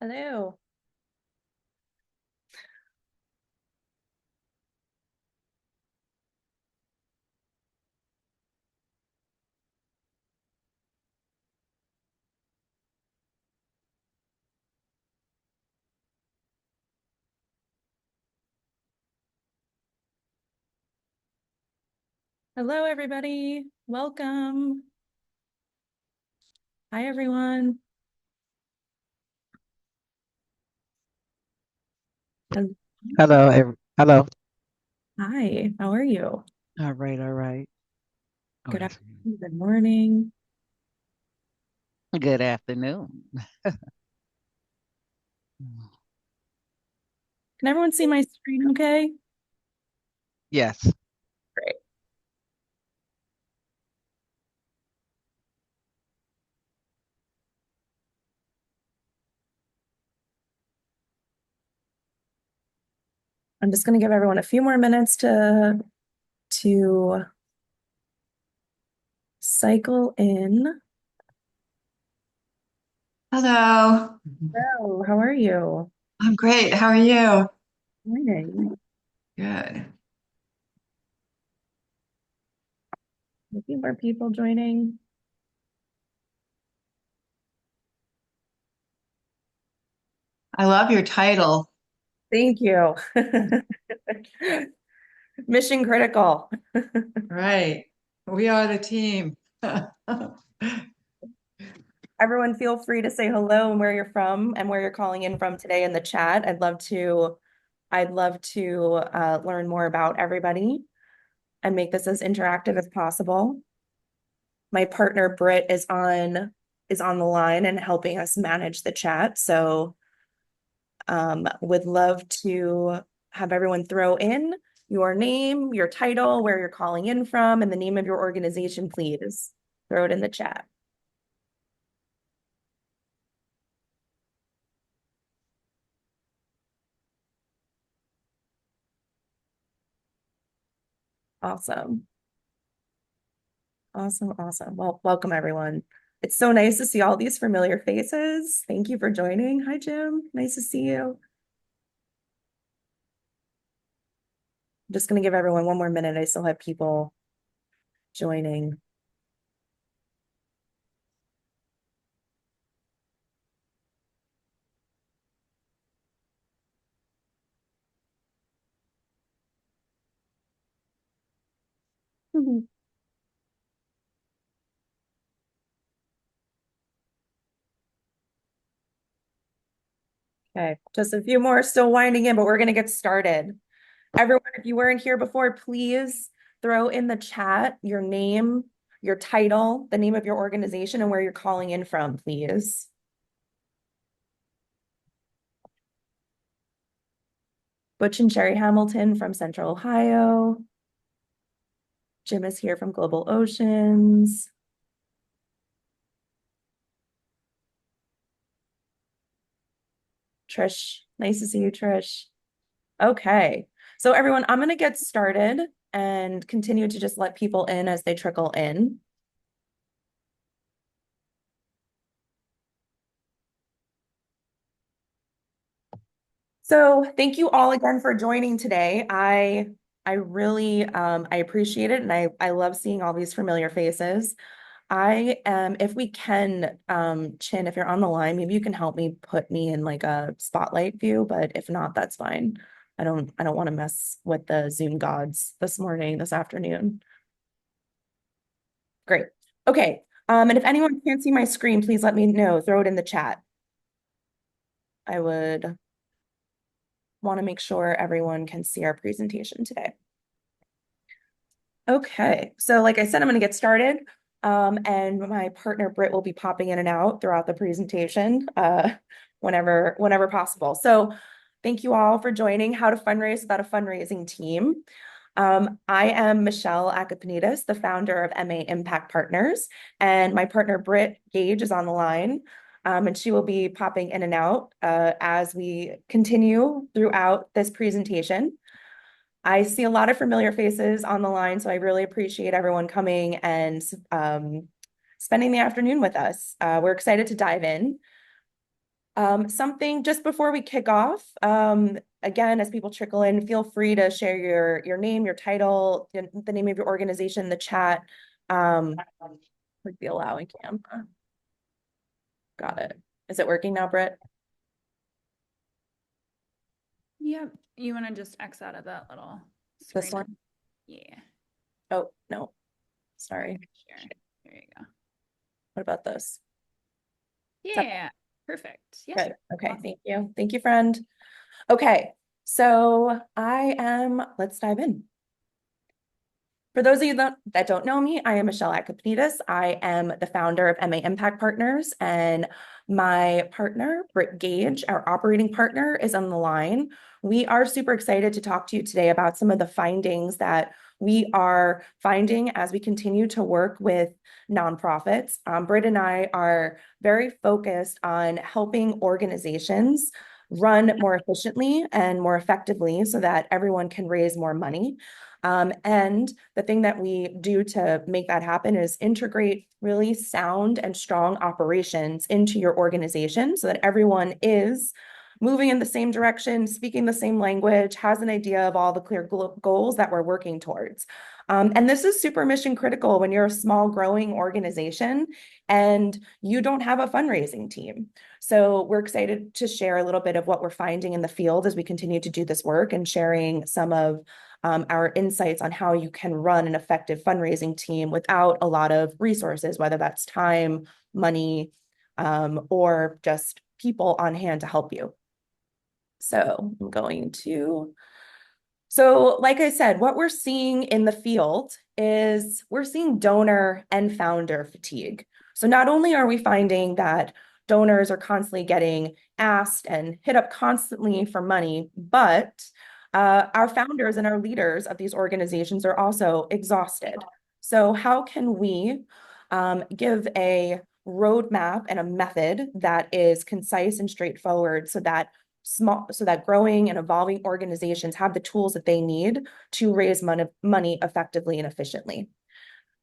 Hello. Hello, everybody. Welcome. Hi, everyone. Hel- Hello. Hi, how are you? All right, all right. Oh, Good that's afternoon, good morning. good afternoon. Can everyone see my screen okay? Yes. Great. I'm just going to give everyone a few more minutes to cycle in. Hello. Hello, how are you? I'm great. How are you? Morning. Good. A few more people joining. I love your title. Thank you. Mission critical. Right. We are the team. Everyone feel free to say hello and where you're from and where you're calling in from today in the chat. I'd love to learn more about everybody and make this as interactive as possible. My partner Britt is on the line and helping us manage the chat. So would love to have everyone throw in your name, your title, where you're calling in from, and the name of your organization, please. Throw it in the chat. Awesome. Awesome, awesome. Well, welcome everyone. It's so nice to see all these familiar faces. Thank you for joining. Hi, Jim. Nice to see you. I'm just going to give everyone one more minute. I still have people joining. Mhm. Okay, just a few more still winding in, but we're going to get started. Everyone, if you weren't here before, please throw in the chat your name, your title, the name of your organization, and where you're calling in from, please. Butch and Sherry Hamilton from Central Ohio. Jim is here from Global Oceans. Trish, nice to see you, Trish. Okay, so everyone, I'm going to get started and continue to just let people in as they trickle in. So thank you all again for joining today. I really I appreciate it, and I love seeing all these familiar faces. I am, if we can, Chin, if you're on the line, maybe you can help me put me in like a spotlight view, but if not, that's fine. I don't want to mess with the Zoom gods this afternoon. Great. Okay. And if anyone can't see my screen, please let me know. Throw it in the chat. I would want to make sure everyone can see our presentation today. Okay, so like I said, I'm going to get started. And my partner Britt will be popping in and out throughout the presentation whenever possible. So thank you all for joining How to Fundraise Without a Fundraising Team. I am Michelle Akapnitis, the founder of MoAT Impact Partners, and my partner Britt Gage is on the line. And she will be popping in and out as we continue throughout this presentation. I see a lot of familiar faces on the line, so I really appreciate everyone coming and spending the afternoon with us. We're excited to dive in. Something just before we kick off, again, as people trickle in, feel free to share your name, your title, the name of your organization in the chat. Would be allowing camera. Got it. Is it working now, Britt? Yep. You want to just X out of that little This screen? one? Yeah. Oh, no. Sorry. Share. There you go. What about this? Yeah. Perfect. Yeah. Good. Okay, thank you. Thank you, friend. Okay, so let's dive in. For those of you that don't know me, I am Michelle Akapnitis. I am the founder of MA Impact Partners, and my partner, Britt Gage, our operating partner, is on the line. We are super excited to talk to you today about some of the findings that we are finding as we continue to work with nonprofits. Britt and I are very focused on helping organizations run more efficiently and more effectively so that everyone can raise more money. And the thing that we do to make that happen is integrate really sound and strong operations into your organization so that everyone is moving in the same direction, speaking the same language, has an idea of all the clear goals that we're working towards. And this is super mission critical when you're a small growing organization and you don't have a fundraising team. So we're excited to share a little bit of what we're finding in the field as we continue to do this work and sharing some of our insights on how you can run an effective fundraising team without a lot of resources, whether that's time, money, or just people on hand to help you. So like I said, what we're seeing in the field is we're seeing donor and founder fatigue. So not only are we finding that donors are constantly getting asked and hit up constantly for money, but our founders and our leaders of these organizations are also exhausted. So how can we give a roadmap and a method that is concise and straightforward so that growing and evolving organizations have the tools that they need to raise money effectively and efficiently?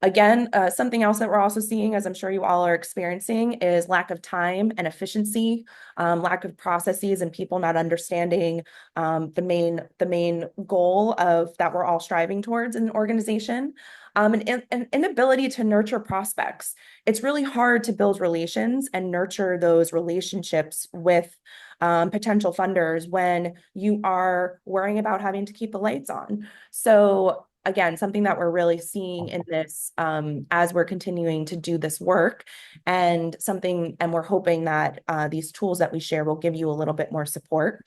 Again, something else that we're also seeing, as I'm sure you all are experiencing, is lack of time and efficiency, lack of processes and people not understanding the main goal of that we're all striving towards in an organization, and inability to nurture prospects. It's really hard to build relations and nurture those relationships with potential funders when you are worrying about having to keep the lights on. So again, something that we're really seeing in this as we're continuing to do this work, and we're hoping that these tools that we share will give you a little bit more support.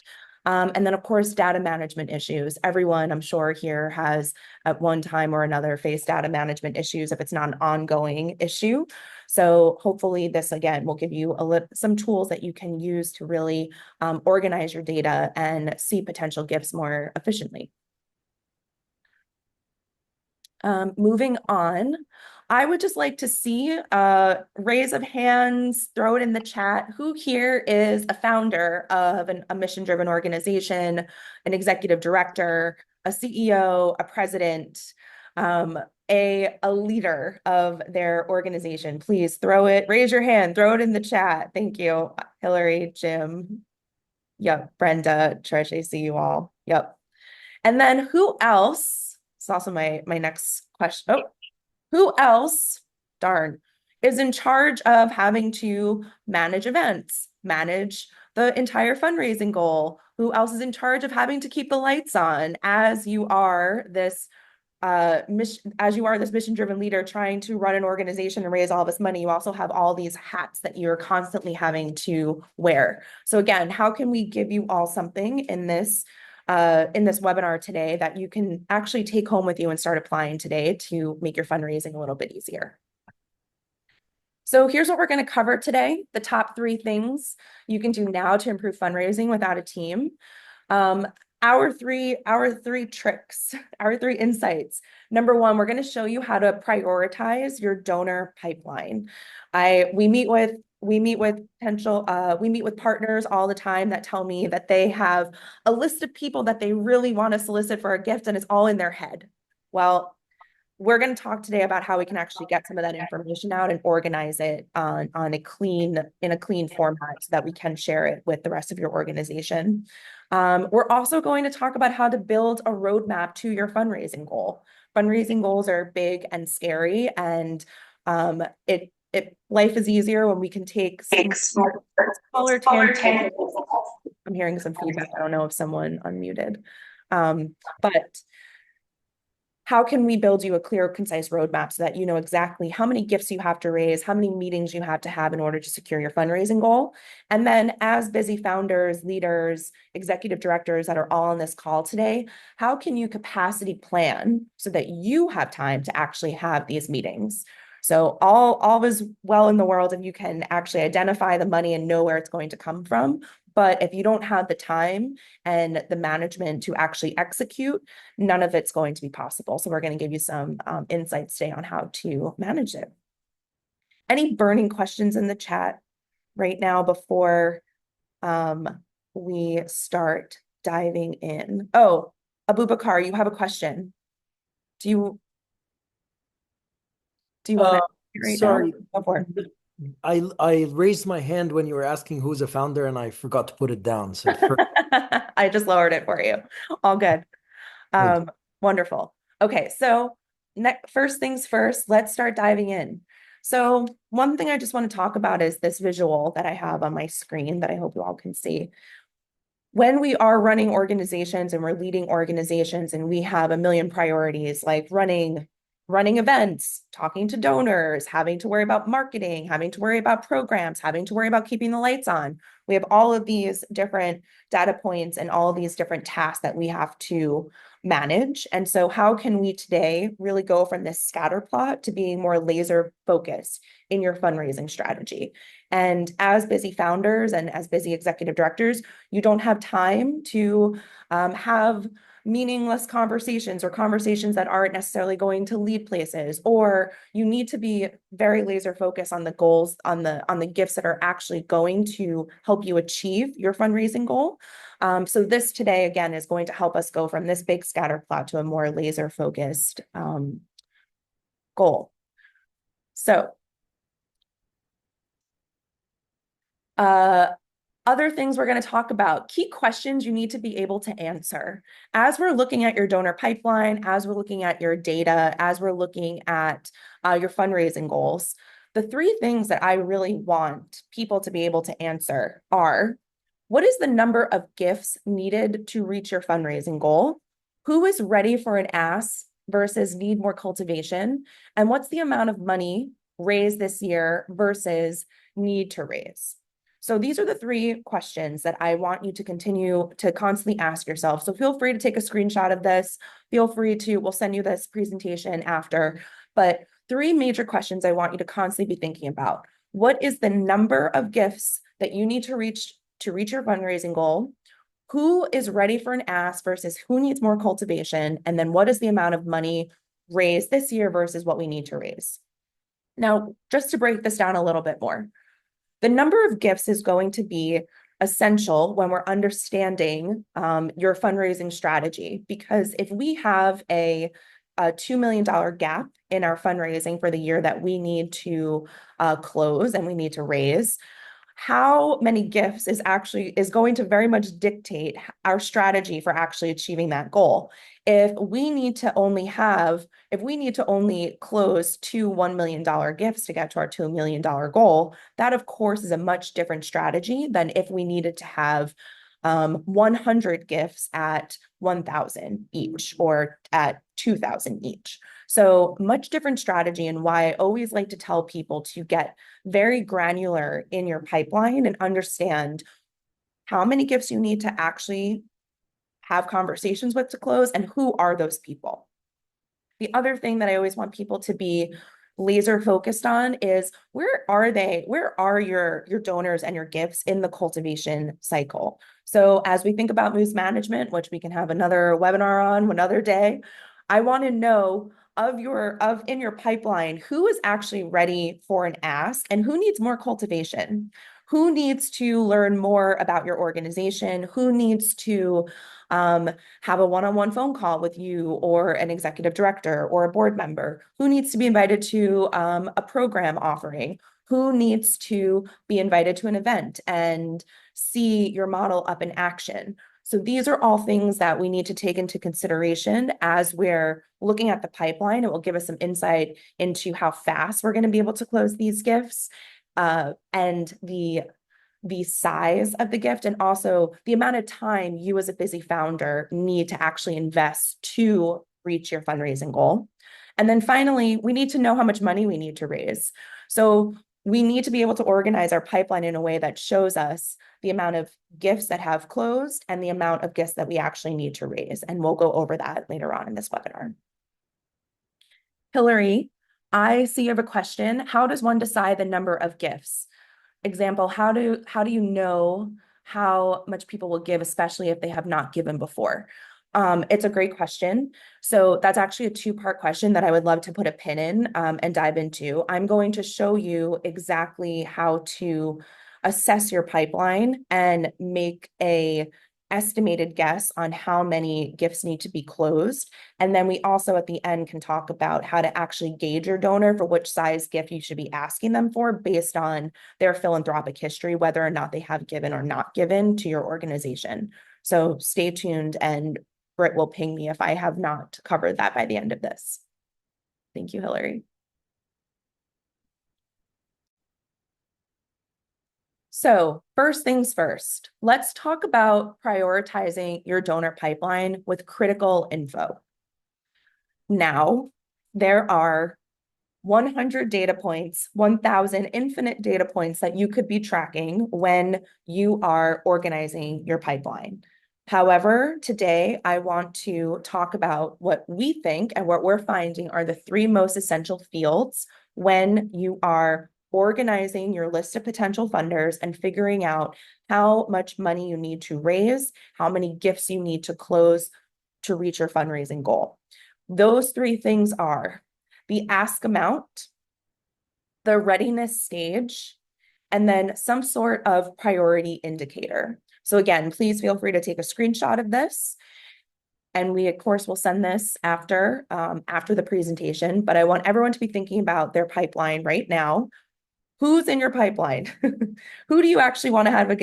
And then, of course, data management issues. Everyone, I'm sure, here has at one time or another faced data management issues if it's not an ongoing issue. So hopefully this, again, will give you some tools that you can use to really organize your data and see potential gifts more efficiently. Moving on, I would just like to see raise of hands, throw it in the chat. Who here is a founder of a mission-driven organization, an executive director, a CEO, a president, a leader of their organization? Please raise your hand, throw it in the chat. Thank you. Hillary, Jim, yep, Brenda, Trish, I see you all. Yep. And then who else? It's also my next question. Oh, who else, darn, is in charge of having to manage events, manage the entire fundraising goal? Who else is in charge of having to keep the lights on as you are this mission-driven leader trying to run an organization and raise all this money? You also have all these hats that you're constantly having to wear. So again, how can we give you all something in this webinar today that you can actually take home with you and start applying today to make your fundraising a little bit easier? So here's what we're going to cover today: the top 3 things you can do now to improve fundraising without a team. Our three tricks, our 3 insights. Number 1, we're going to show you how to prioritize your donor pipeline. We meet with partners all the time that tell me that they have a list of people that they really want to solicit for a gift and it's all in their head. Well, we're going to talk today about how we can actually get some of that information out and organize it in a clean format so that we can share it with the rest of your organization. We're also going to talk about how to build a roadmap to your fundraising goal. Fundraising goals are big and scary, and life is easier when we can take smaller tangents. I'm hearing some feedback. I don't know if someone unmuted. But how can we build you a clear, concise roadmap so that you know exactly how many gifts you have to raise, how many meetings you have to have in order to secure your fundraising goal? And then as busy founders, leaders, executive directors that are all on this call today, how can you capacity plan so that you have time to actually have these meetings? So all is well in the world if you can actually identify the money and know where it's going to come from. But if you don't have the time and the management to actually execute, none of it's going to be possible. So we're going to give you some insights today on how to manage it. Any burning questions in the chat right now before we start diving in? Oh, Abubakar, you have a question. Do you want to right Sorry, now? Go for it. I raised my hand when you were asking who's a founder, and I forgot to put it down. So I just lowered it for you. All good. Wonderful. Okay, so first things first, let's start diving in. So one thing I just want to talk about is this visual that I have on my screen that I hope you all can see. When we are running organizations and we're leading organizations and we have a million priorities like running events, talking to donors, having to worry about marketing, having to worry about programs, having to worry about keeping the lights on. We have all of these different data points and all of these different tasks that we have to manage. And so how can we today really go from this scatter plot to being more laser focused in your fundraising strategy? And as busy founders and as busy executive directors, you don't have time to have meaningless conversations or conversations that aren't necessarily going to lead places, or you need to be very laser focused on the goals, on the gifts that are actually going to help you achieve your fundraising goal. So this today, again, is going to help us go from this big scatter plot to a more laser focused goal. So other things we're going to talk about, key questions you need to be able to answer. As we're looking at your donor pipeline, as we're looking at your data, as we're looking at your fundraising goals, the three things that I really want people to be able to answer are, what is the number of gifts needed to reach your fundraising goal? Who is ready for an ask versus need more cultivation? And what's the amount of money raised this year versus need to raise? So these are the three questions that I want you to continue to constantly ask yourself. So feel free to take a screenshot of this. Feel free to, we'll send you this presentation after, but three major questions I want you to constantly be thinking about. What is the number of gifts that you need to reach your fundraising goal? Who is ready for an ask versus who needs more cultivation? And then what is the amount of money raised this year versus what we need to raise? Now, just to break this down a little bit more, the number of gifts is going to be essential when we're understanding your fundraising strategy, because if we have a $2 million gap in our fundraising for the year that we need to close and we need to raise, how many gifts is going to very much dictate our strategy for actually achieving that goal. If we need to only close two $1 million gifts to get to our $2 million goal, that of course is a much different strategy than if we needed to have 100 gifts at 1,000 each or at 2,000 each. So much different strategy, and why I always like to tell people to get very granular in your pipeline and understand how many gifts you need to actually have conversations with to close and who are those people. The other thing that I always want people to be laser focused on is, where are they? Where are your donors and your gifts in the cultivation cycle? So as we think about moves management, which we can have another webinar on another day, I want to know in your pipeline, who is actually ready for an ask and who needs more cultivation? Who needs to learn more about your organization? Who needs to have a one-on-one phone call with you or an executive director or a board member? Who needs to be invited to a program offering? Who needs to be invited to an event and see your model up in action? So these are all things that we need to take into consideration as we're looking at the pipeline. It will give us some insight into how fast we're going to be able to close these gifts, and the size of the gift, and also the amount of time you as a busy founder need to actually invest to reach your fundraising goal. And then finally, we need to know how much money we need to raise. So we need to be able to organize our pipeline in a way that shows us the amount of gifts that have closed and the amount of gifts that we actually need to raise. And we'll go over that later on in this webinar. Hillary, I see you have a question. How does one decide the number of gifts? Example, how do you know how much people will give, especially if they have not given before? It's a great question. So that's actually a two-part question that I would love to put a pin in and dive into. I'm going to show you exactly how to assess your pipeline and make a estimated guess on how many gifts need to be closed. And then we also at the end can talk about how to actually gauge your donor for which size gift you should be asking them for based on their philanthropic history, whether or not they have given or not given to your organization. So stay tuned, and Britt will ping me if I have not covered that by the end of this. Thank you, Hillary. So first things first, let's talk about prioritizing your donor pipeline with critical info. Now, there are 100 data points, 1,000 infinite data points that you could be tracking when you are organizing your pipeline. However, today I want to talk about what we think and what we're finding are the three most essential fields when you are organizing your list of potential funders and figuring out how much money you need to raise, how many gifts you need to close to reach your fundraising goal. Those three things are the ask amount, the readiness stage, and then some sort of priority indicator. So again, please feel free to take a screenshot of this. And we, of course, will send this after the presentation, but I want everyone to be thinking about their pipeline right now. Who's in your pipeline? Who do you actually want to have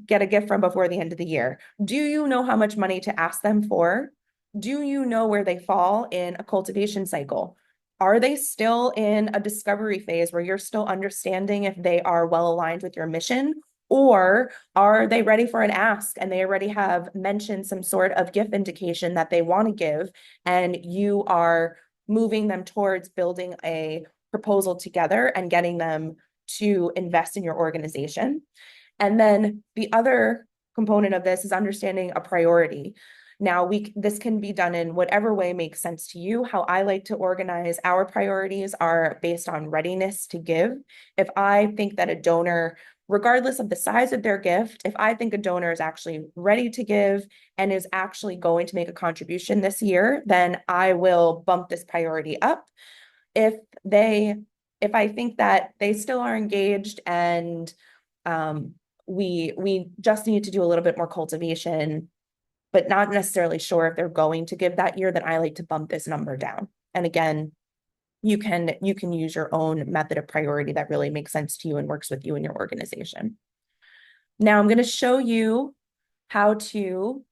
get a gift from before the end of the year? Do you know how much money to ask them for? Do you know where they fall in a cultivation cycle? Are they still in a discovery phase where you're still understanding if they are well aligned with your mission? Or are they ready for an ask and they already have mentioned some sort of gift indication that they want to give, and you are moving them towards building a proposal together and getting them to invest in your organization? And then the other component of this is understanding a priority. Now, this can be done in whatever way makes sense to you. How I like to organize our priorities are based on readiness to give. If I think that a donor, regardless of the size of their gift, if I think a donor is actually ready to give and is actually going to make a contribution this year, then I will bump this priority up. If I think that they still are engaged and we just need to do a little bit more cultivation, but not necessarily sure if they're going to give that year, then I like to bump this number down. And again, you can use your own method of priority that really makes sense to you and works with you and your organization. Now I'm going to show you how to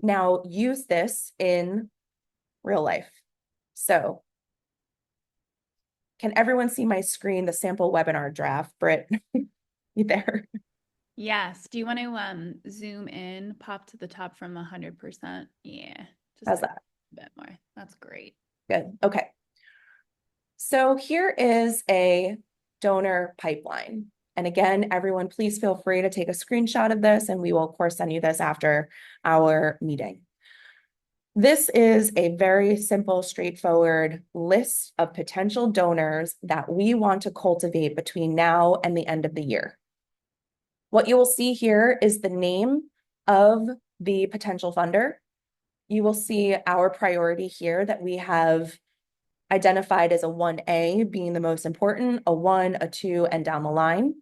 now use this in real life. So can everyone see my screen, the sample webinar draft? Britt, you there? Yes. Do you want to zoom in, pop to the top from 100%? Yeah. Just How's like that? a bit more. That's great. Good. Okay. So here is a donor pipeline. And again, everyone, please feel free to take a screenshot of this, and we will, of course, send you this after our meeting. This is a very simple, straightforward list of potential donors that we want to cultivate between now and the end of the year. What you will see here is the name of the potential funder. You will see our priority here that we have identified as a 1A being the most important, a 1, a 2, and down the line.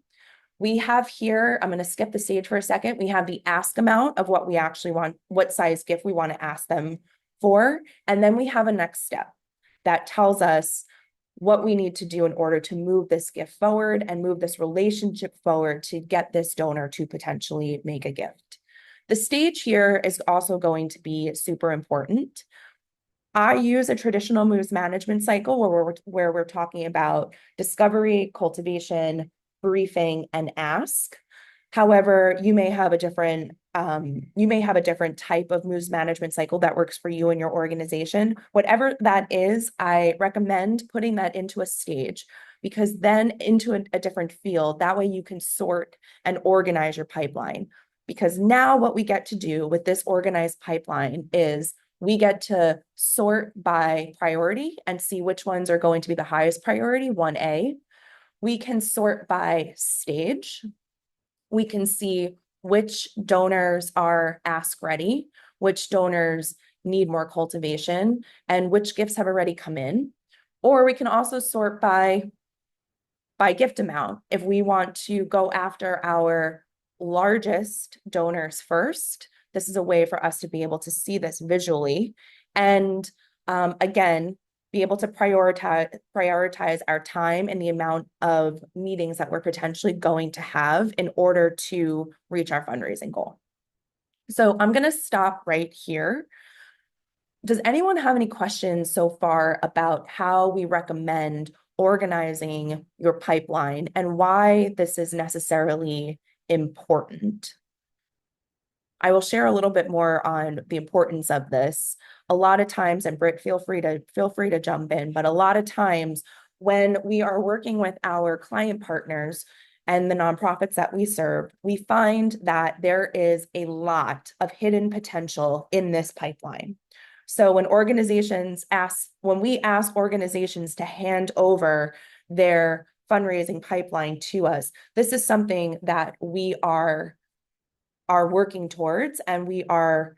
We have here, I'm going to skip the stage for a second. We have the ask amount of what we actually want, what size gift we want to ask them for. And then we have a next step that tells us what we need to do in order to move this gift forward and move this relationship forward to get this donor to potentially make a gift. The stage here is also going to be super important. I use a traditional moves management cycle where we're talking about discovery, cultivation, briefing, and ask. However, you may have a different type of moves management cycle that works for you and your organization. Whatever that is, I recommend putting that into a stage, because then into a different field. That way you can sort and organize your pipeline. Because now what we get to do with this organized pipeline is we get to sort by priority and see which ones are going to be the highest priority, 1A. We can sort by stage. We can see which donors are ask ready, which donors need more cultivation, and which gifts have already come in. Or we can also sort by gift amount. If we want to go after our largest donors first, this is a way for us to be able to see this visually. And again, be able to prioritize our time and the amount of meetings that we're potentially going to have in order to reach our fundraising goal. So I'm going to stop right here. Does anyone have any questions so far about how we recommend organizing your pipeline and why this is necessarily important? I will share a little bit more on the importance of this. A lot of times, and Britt, feel free to jump in, but a lot of times when we are working with our client partners and the nonprofits that we serve, we find that there is a lot of hidden potential in this pipeline. So when we ask organizations to hand over their fundraising pipeline to us, this is something that we are working towards, and we're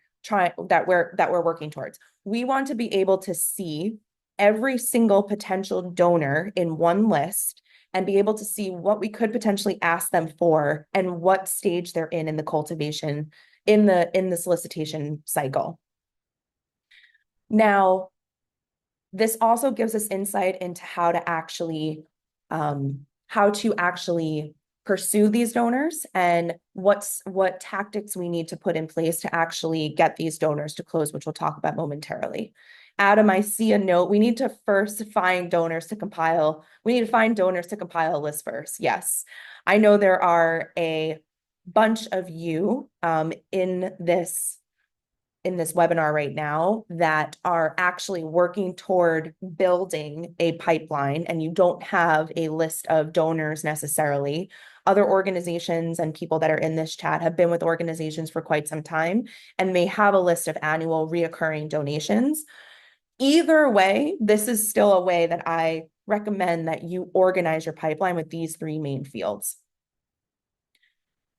working towards. We want to be able to see every single potential donor in one list and be able to see what we could potentially ask them for and what stage they're in the cultivation, in the solicitation cycle. Now, this also gives us insight into how to actually pursue these donors and what tactics we need to put in place to actually get these donors to close, which we'll talk about momentarily. Adam, I see a note. We need to first find donors to compile. We need to find donors to compile a list first. Yes, I know there are a bunch of you in this webinar right now that are actually working toward building a pipeline, and you don't have a list of donors necessarily. Other organizations and people that are in this chat have been with organizations for quite some time and may have a list of annual reoccurring donations. Either way, this is still a way that I recommend that you organize your pipeline with these three main fields.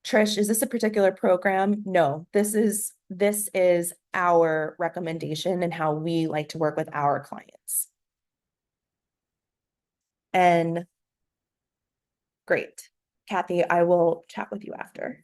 Trish, is this a particular program? No, this is our recommendation and how we like to work with our clients. And great. Kathy, I will chat with you after.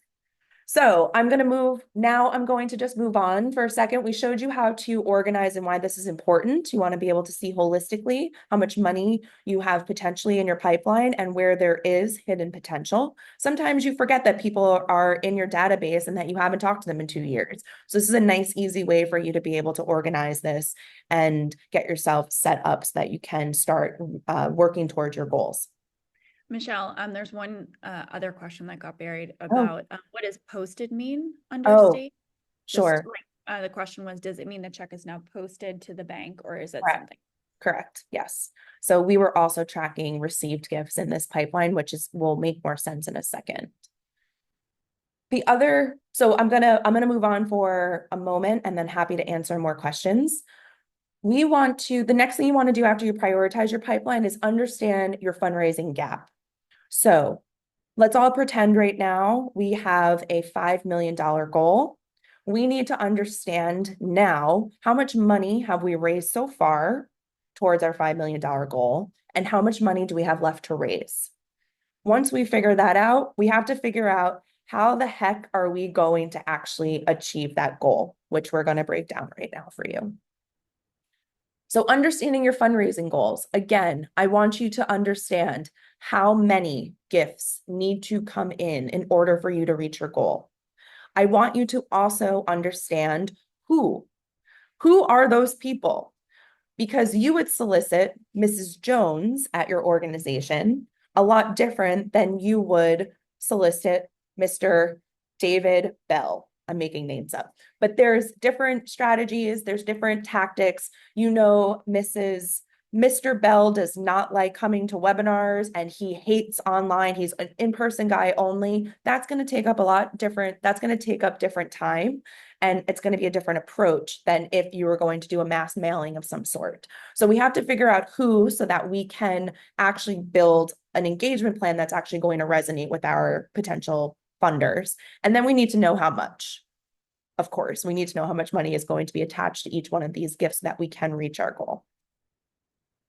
So I'm going to just move on for a second. We showed you how to organize and why this is important. You want to be able to see holistically how much money you have potentially in your pipeline and where there is hidden potential. Sometimes you forget that people are in your database and that you haven't talked to them in 2 years. So this is a nice, easy way for you to be able to organize this and get yourself set up so that you can start working towards your goals. Michelle, there's one other question that got buried about what does posted mean under state? Sure. The question was, does it mean the check is now posted to the bank, or is it Correct. something? Correct. Yes. So we were also tracking received gifts in this pipeline, which will make more sense in a second. So I'm gonna move on for a moment and then happy to answer more questions. The next thing you want to do after you prioritize your pipeline is understand your fundraising gap. So let's all pretend right now we have a $5 million goal. We need to understand now how much money have we raised so far towards our $5 million goal, and how much money do we have left to raise? Once we figure that out, we have to figure out how the heck are we going to actually achieve that goal, which we're going to break down right now for you. So understanding your fundraising goals, again, I want you to understand how many gifts need to come in order for you to reach your goal. I want you to also understand who are those people? Because you would solicit Mrs. Jones at your organization a lot different than you would solicit Mr. David Bell. I'm making names up, but there's different strategies, there's different tactics. Mr. Bell does not like coming to webinars and he hates online. He's an in-person guy only. That's going to take up different time. And it's going to be a different approach than if you were going to do a mass mailing of some sort. So we have to figure out who so that we can actually build an engagement plan that's actually going to resonate with our potential funders. And then we need to know how much. Of course, we need to know how much money is going to be attached to each one of these gifts so that we can reach our goal.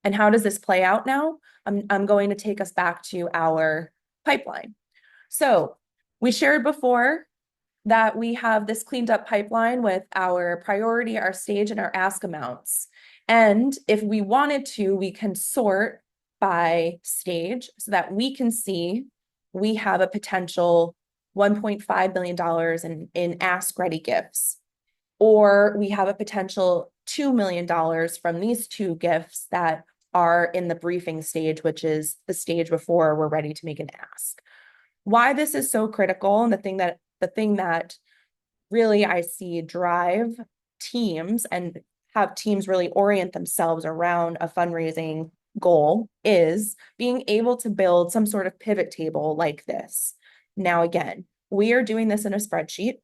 And how does this play out now? I'm going to take us back to our pipeline. So we shared before that we have this cleaned up pipeline with our priority, our stage, and our ask amounts. And if we wanted to, we can sort by stage so that we can see we have a potential $1.5 million in ask ready gifts, or we have a potential $2 million from these two gifts that are in the briefing stage, which is the stage before we're ready to make an ask. Why this is so critical, and the thing that really I see drive teams and have teams really orient themselves around a fundraising goal is being able to build some sort of pivot table like this. Now, again, we are doing this in a spreadsheet,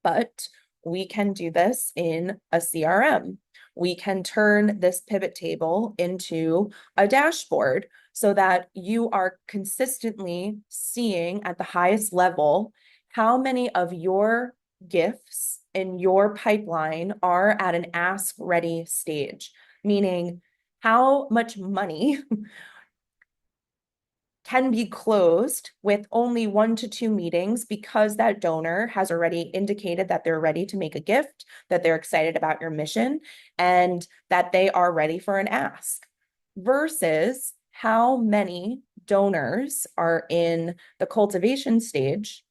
but we can do this in a CRM. We can turn this pivot table into a dashboard so that you are consistently seeing at the highest level how many of your gifts in your pipeline are at an ask ready stage, meaning how much money can be closed with only 1 to 2 meetings because that donor has already indicated that they're ready to make a gift, that they're excited about your mission, and that they are ready for an ask, versus how many donors are in the cultivation stage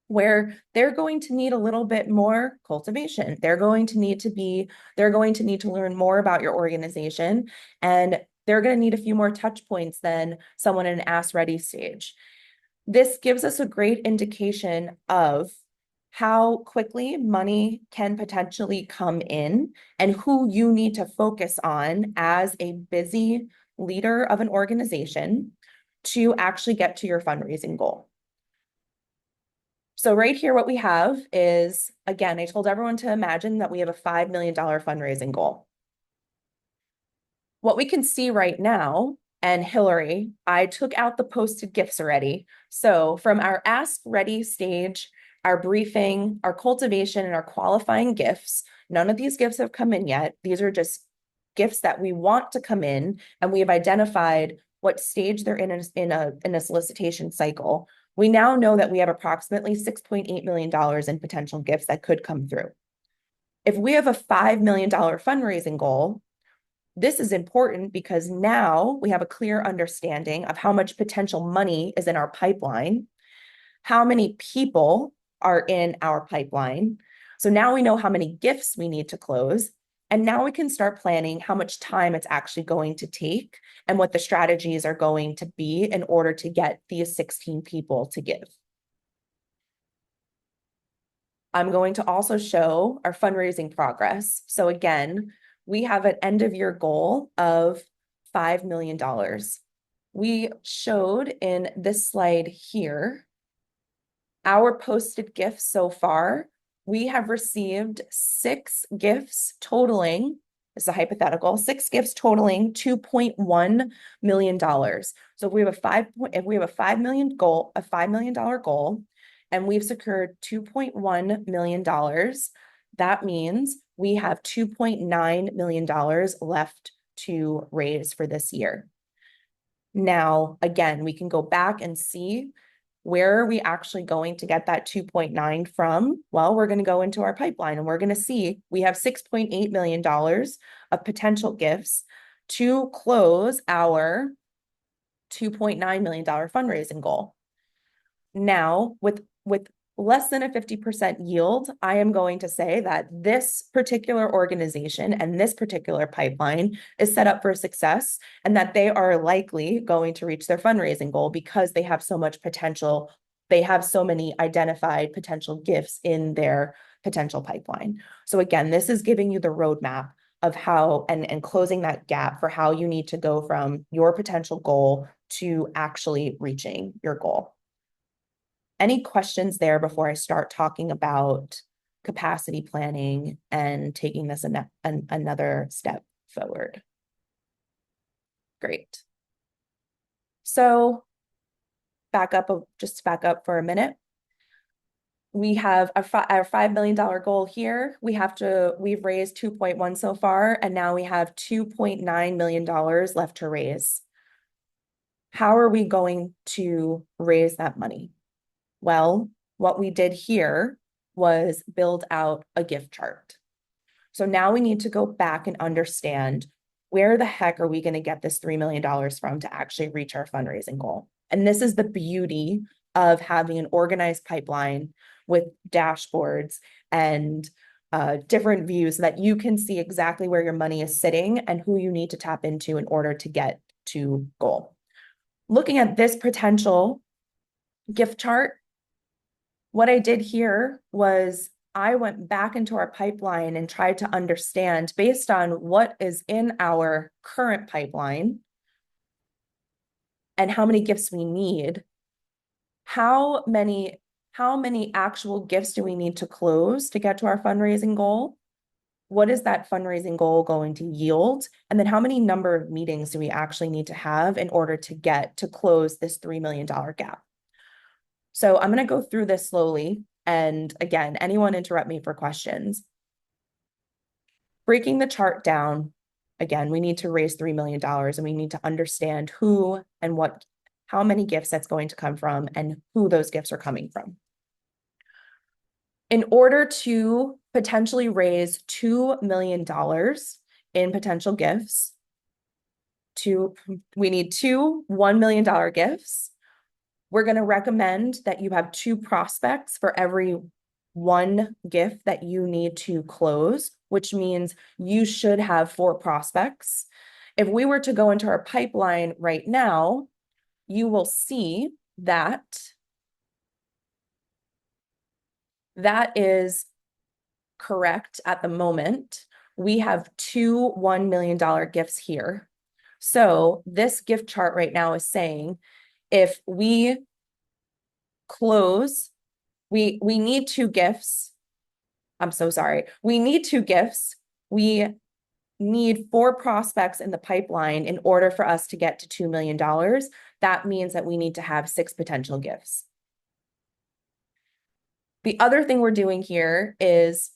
where they're going to need a little bit more cultivation. They're going to need to learn more about your organization, and they're going to need a few more touch points than someone in an ask ready stage. This gives us a great indication of how quickly money can potentially come in and who you need to focus on as a busy leader of an organization to actually get to your fundraising goal. So right here, what we have is, again, I told everyone to imagine that we have a $5 million fundraising goal. What we can see right now, and Hillary, I took out the posted gifts already. So from our ask ready stage, our briefing, our cultivation, and our qualifying gifts, none of these gifts have come in yet. These are just gifts that we want to come in, and we have identified what stage they're in a solicitation cycle. We now know that we have approximately $6.8 million in potential gifts that could come through. If we have a $5 million fundraising goal, this is important because now we have a clear understanding of how much potential money is in our pipeline, how many people are in our pipeline. So now we know how many gifts we need to close. And now we can start planning how much time it's actually going to take and what the strategies are going to be in order to get these 16 people to give. I'm going to also show our fundraising progress. So again, we have an end of year goal of $5 million. We showed in this slide here our posted gifts so far. We have received 6 gifts totaling, this is a hypothetical, 6 gifts totaling $2.1 million. So if we have a $5 million goal, and we've secured $2.1 million, that means we have $2.9 million left to raise for this year. Now, again, we can go back and see where are we actually going to get that 2.9 from? Well, we're going to go into our pipeline and we're going to see we have $6.8 million of potential gifts to close our $2.9 million fundraising goal. Now, with less than a 50% yield, I am going to say that this particular organization and this particular pipeline is set up for success and that they are likely going to reach their fundraising goal because they have so much potential. They have so many identified potential gifts in their potential pipeline. So again, this is giving you the roadmap of how and closing that gap for how you need to go from your potential goal to actually reaching your goal. Any questions there before I start talking about capacity planning and taking this another step forward? Great. So just to back up for a minute. We have our $5 million goal here. We've raised 2.1 so far, and now we have $2.9 million left to raise. How are we going to raise that money? Well, what we did here was build out a gift chart. So now we need to go back and understand where the heck are we going to get this $3 million from to actually reach our fundraising goal? And this is the beauty of having an organized pipeline with dashboards and different views so that you can see exactly where your money is sitting and who you need to tap into in order to get to goal. Looking at this potential gift chart, what I did here was I went back into our pipeline and tried to understand, based on what is in our current pipeline and how many gifts we need, how many actual gifts do we need to close to get to our fundraising goal? What is that fundraising goal going to yield? And then how many number of meetings do we actually need to have in order to close this $3 million gap? So I'm going to go through this slowly. And again, anyone interrupt me for questions. Breaking the chart down, again, we need to raise $3 million and we need to understand who and how many gifts that's going to come from and who those gifts are coming from. In order to potentially raise $2 million in potential gifts, we need two $1 million gifts. We're going to recommend that you have 2 prospects for every 1 gift that you need to close, which means you should have 4 prospects. If we were to go into our pipeline right now, you will see that that is correct at the moment. We have 2 $1 million gifts here. So this gift chart right now is saying, if we close, we need 2 gifts. I'm so sorry. We need 2 gifts. We need 4 prospects in the pipeline in order for us to get to $2 million. That means that we need to have 6 potential gifts. The other thing we're doing here is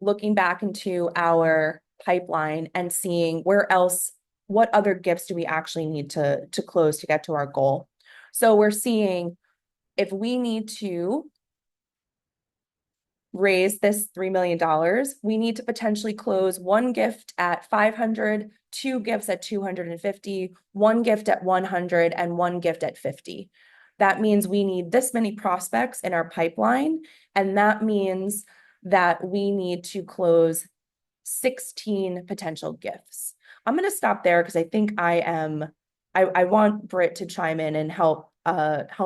looking back into our pipeline and seeing what other gifts do we actually need to close to get to our goal. So we're seeing if we need to raise this $3 million, we need to potentially close 1 gift at 500, 2 gifts at 250, 1 gift at 100, and 1 gift at 50. That means we need this many prospects in our pipeline, and that means that we need to close 16 potential gifts. I'm going to stop there because I think I want Britt to chime in and help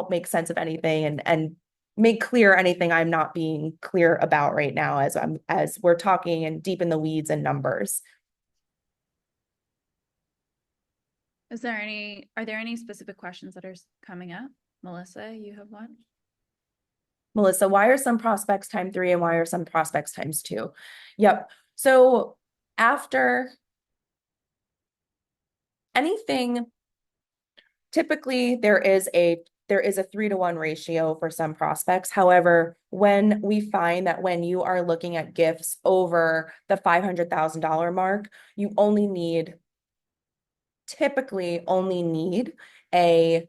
make sense of anything and make clear anything I'm not being clear about right now as we're talking and deep in the weeds and numbers. Are there any specific questions that are coming up? Melissa, you have one? Melissa, why are some prospects times 3 and why are some prospects times 2? Yep. So after anything, typically there is a 3-to-1 ratio for some prospects. However, when we find that when you are looking at gifts over the $500,000 mark, you typically only need a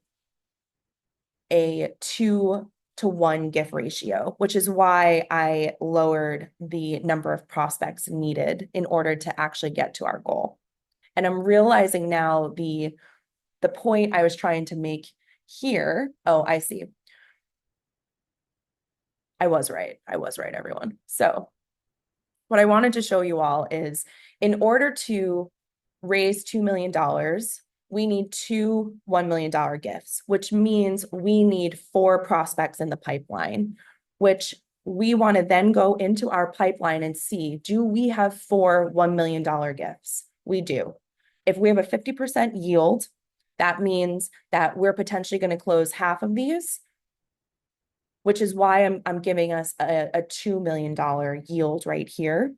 2-to-1 gift ratio, which is why I lowered the number of prospects needed in order to actually get to our goal. And I'm realizing now the point I was trying to make here. Oh, I see. I was right, everyone. So what I wanted to show you all is in order to raise $2 million, we need two $1 million gifts, which means we need 4 prospects in the pipeline, which we want to then go into our pipeline and see, do we have 4 $1 million gifts? We do. If we have a 50% yield, that means that we're potentially going to close half of these, which is why I'm giving us a $2 million yield right here,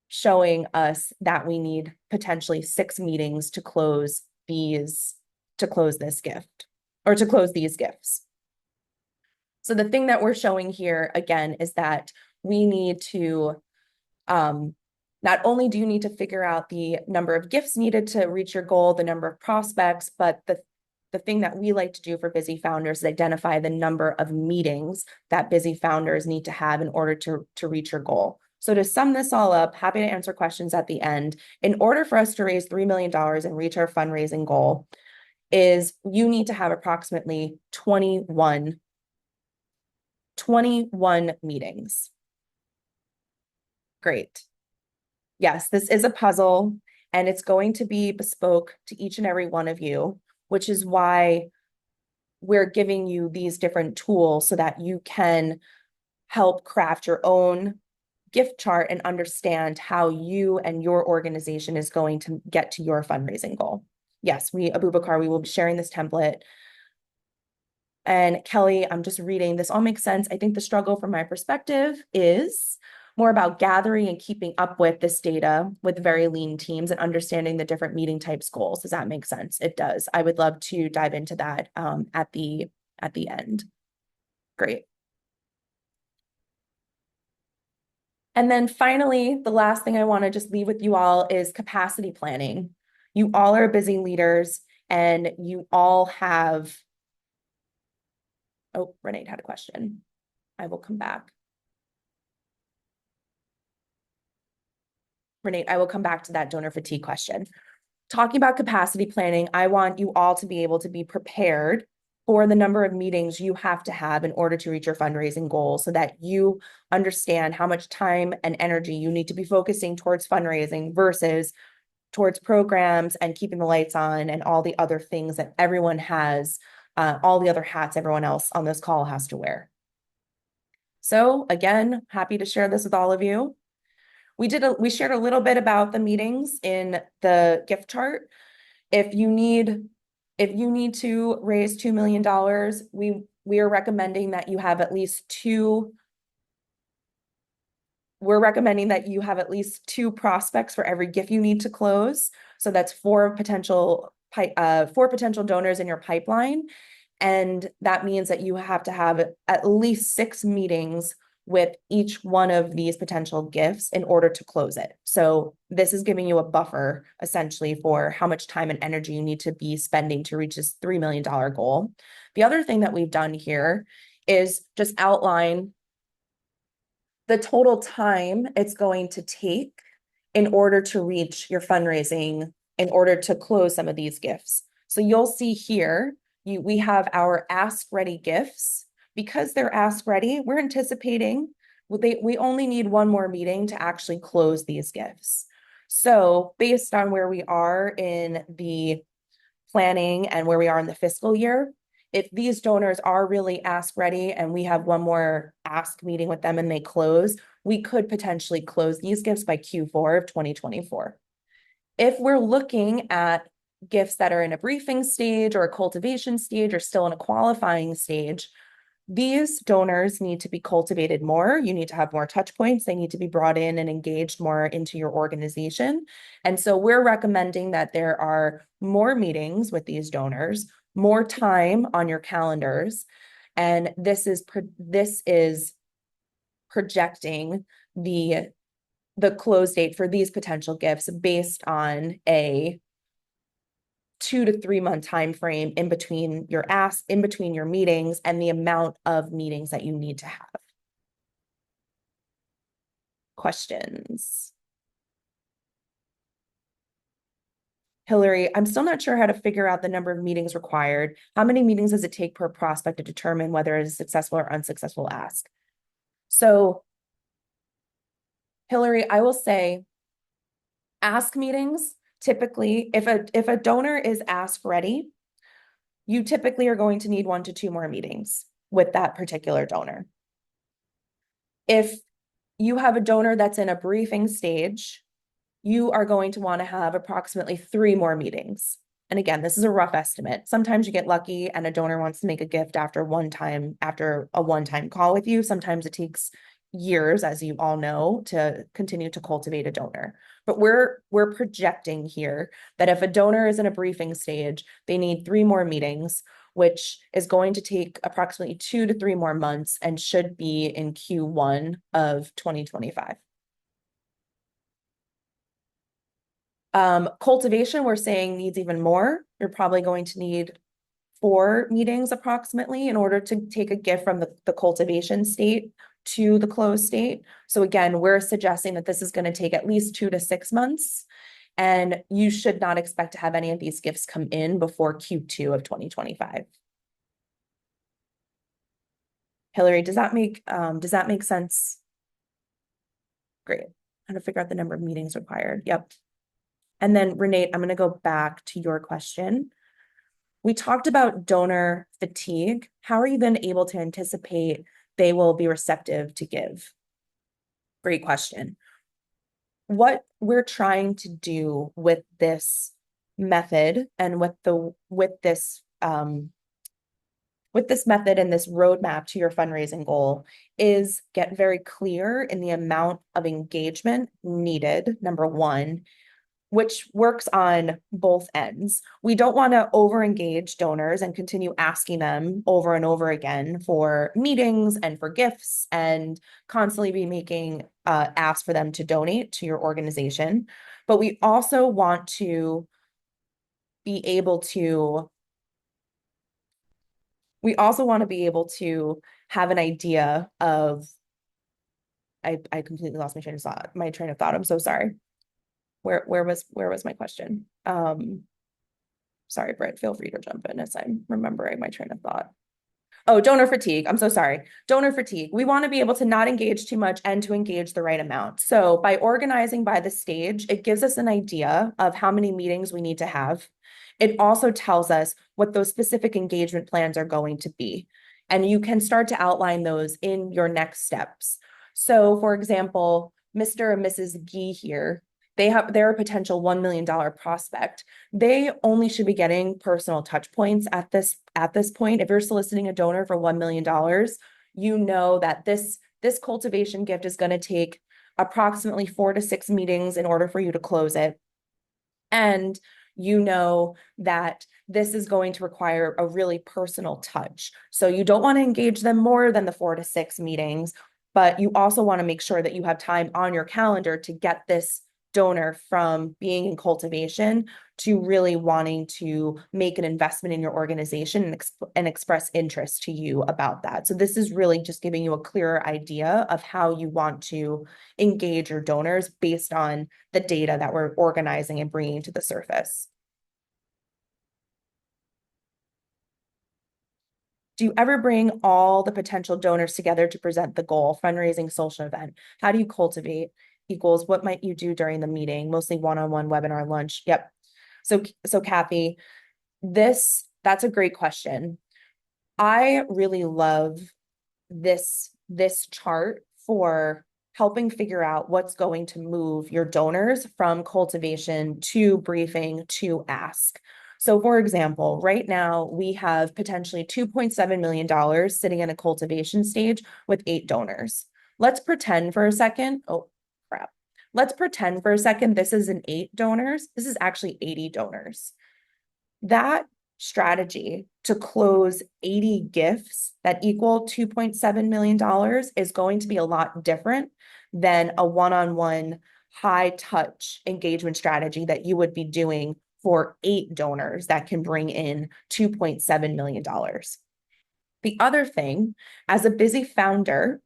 showing us that we need potentially 6 meetings to close this gift, or to close these gifts. So the thing that we're showing here again is that we need to, not only do you need to figure out the number of gifts needed to reach your goal, the number of prospects, but the thing that we like to do for busy founders is identify the number of meetings that busy founders need to have in order to reach your goal. So to sum this all up, happy to answer questions at the end. In order for us to raise $3 million and reach our fundraising goal, is you need to have approximately 21 meetings. Great. Yes, this is a puzzle, and it's going to be bespoke to each and every one of you, which is why we're giving you these different tools so that you can help craft your own gift chart and understand how you and your organization is going to get to your fundraising goal. Yes, Abubakar, we will be sharing this template. And Kelly, I'm just reading, this all makes sense. I think the struggle from my perspective is more about gathering and keeping up with this data with very lean teams and understanding the different meeting types goals. Does that make sense? It does. I would love to dive into that at the end. Great. And then finally, the last thing I want to just leave with you all is capacity planning. You all are busy leaders, and you all have, oh, Renee had a question. I will come back. Renee, I will come back to that donor fatigue question. Talking about capacity planning, I want you all to be able to be prepared for the number of meetings you have to have in order to reach your fundraising goals, so that you understand how much time and energy you need to be focusing towards fundraising versus towards programs and keeping the lights on and all the other things that everyone has, all the other hats everyone else on this call has to wear. So again, happy to share this with all of you. We shared a little bit about the meetings in the gift chart. If you need to raise $2 million, we are recommending that you have at least 2. We're recommending that you have at least 2 prospects for every gift you need to close. So that's 4 potential donors in your pipeline. And that means that you have to have at least 6 meetings with each one of these potential gifts in order to close it. So this is giving you a buffer essentially for how much time and energy you need to be spending to reach this $3 million goal. The other thing that we've done here is just outline the total time it's going to take in order to reach your fundraising, in order to close some of these gifts. So you'll see here, we have our ask ready gifts. Because they're ask ready, we're anticipating we only need 1 more meeting to actually close these gifts. So based on where we are in the planning and where we are in the fiscal year, if these donors are really ask ready and we have 1 more ask meeting with them and they close, we could potentially close these gifts by Q4 of 2024. If we're looking at gifts that are in a briefing stage or a cultivation stage or still in a qualifying stage, these donors need to be cultivated more. You need to have more touch points. They need to be brought in and engaged more into your organization. And so we're recommending that there are more meetings with these donors, more time on your calendars. And this is projecting the close date for these potential gifts based on a 2 to 3 month time frame in between your in between your meetings and the amount of meetings that you need to have. Questions? Hillary, I'm still not sure how to figure out the number of meetings required. How many meetings does it take per prospect to determine whether it is a successful or unsuccessful ask? So, Hillary, I will say ask meetings, typically, if a donor is ask ready, you typically are going to need 1 to 2 more meetings with that particular donor. If you have a donor that's in a briefing stage, you are going to want to have approximately 3 more meetings. And again, this is a rough estimate. Sometimes you get lucky and a donor wants to make a gift after a one-time call with you. Sometimes it takes years, as you all know, to continue to cultivate a donor. But we're projecting here that if a donor is in a briefing stage, they need 3 more meetings, which is going to take approximately 2 to 3 more months and should be in Q1 of 2025. Cultivation, we're saying needs even more. You're probably going to need 4 meetings approximately in order to take a gift from the cultivation state to the closed state. So again, we're suggesting that this is going to take at least 2 to 6 months, and you should not expect to have any of these gifts come in before Q2 of 2025. Hillary, does that make sense? Great. How to figure out the number of meetings required. Yep. And then Renee, I'm going to go back to your question. We talked about donor fatigue. How are you then able to anticipate they will be receptive to give? Great question. What we're trying to do with this method and with this method and this roadmap to your fundraising goal is get very clear in the amount of engagement needed, number 1, which works on both ends. We don't want to over-engage donors and continue asking them over and over again for meetings and for gifts and constantly be making asks for them to donate to your organization. But we also want to be able to have an idea of, I completely lost my train of thought. I'm so sorry. Where was my question? Sorry, Britt, feel free to jump in as I'm remembering my train of thought. Oh, donor fatigue. I'm so sorry. Donor fatigue. We want to be able to not engage too much and to engage the right amount. So by organizing by the stage, it gives us an idea of how many meetings we need to have. It also tells us what those specific engagement plans are going to be. And you can start to outline those in your next steps. So for example, Mr. and Mrs. Gee here, they're a potential $1 million prospect. They only should be getting personal touch points at this point. If you're soliciting a donor for $1 million, you know that this cultivation gift is going to take approximately 4 to 6 meetings in order for you to close it. And you know that this is going to require a really personal touch. So you don't want to engage them more than the 4 to 6 meetings, but you also want to make sure that you have time on your calendar to get this donor from being in cultivation to really wanting to make an investment in your organization and express interest to you about that. So this is really just giving you a clearer idea of how you want to engage your donors based on the data that we're organizing and bringing to the surface. Do you ever bring all the potential donors together to present the goal, fundraising, social event? How do you cultivate? Equals what might you do during the meeting, mostly one-on-one, webinar, lunch. Yep. So Kathy, that's a great question. I really love this chart for helping figure out what's going to move your donors from cultivation to briefing to ask. So for example, right now we have potentially $2.7 million sitting in a cultivation stage with 8 donors. Let's pretend for a second. Oh, crap. Let's pretend for a second this isn't 8 donors. This is actually 80 donors. That strategy to close 80 gifts that equal $2.7 million is going to be a lot different than a one-on-one high touch engagement strategy that you would be doing for 8 donors that can bring in $2.7 million. The other thing, as a busy founder,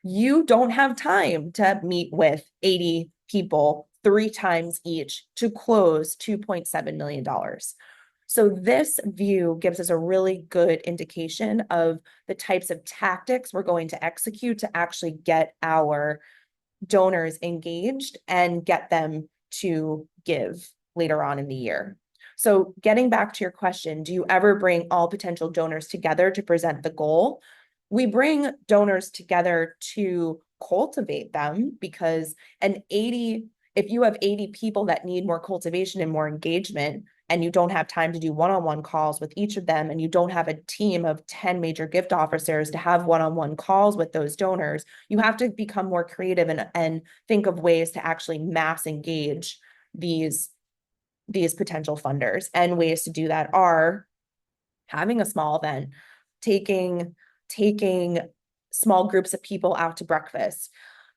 you don't have time to meet with 80 people 3 times each to close $2.7 million. So this view gives us a really good indication of the types of tactics we're going to execute to actually get our donors engaged and get them to give later on in the year. So getting back to your question, do you ever bring all potential donors together to present the goal? We bring donors together to cultivate them because if you have 80 people that need more cultivation and more engagement, and you don't have time to do one-on-one calls with each of them, and you don't have a team of 10 major gift officers to have one-on-one calls with those donors, you have to become more creative and think of ways to actually mass engage these potential funders. And ways to do that are having a small event, taking small groups of people out to breakfast,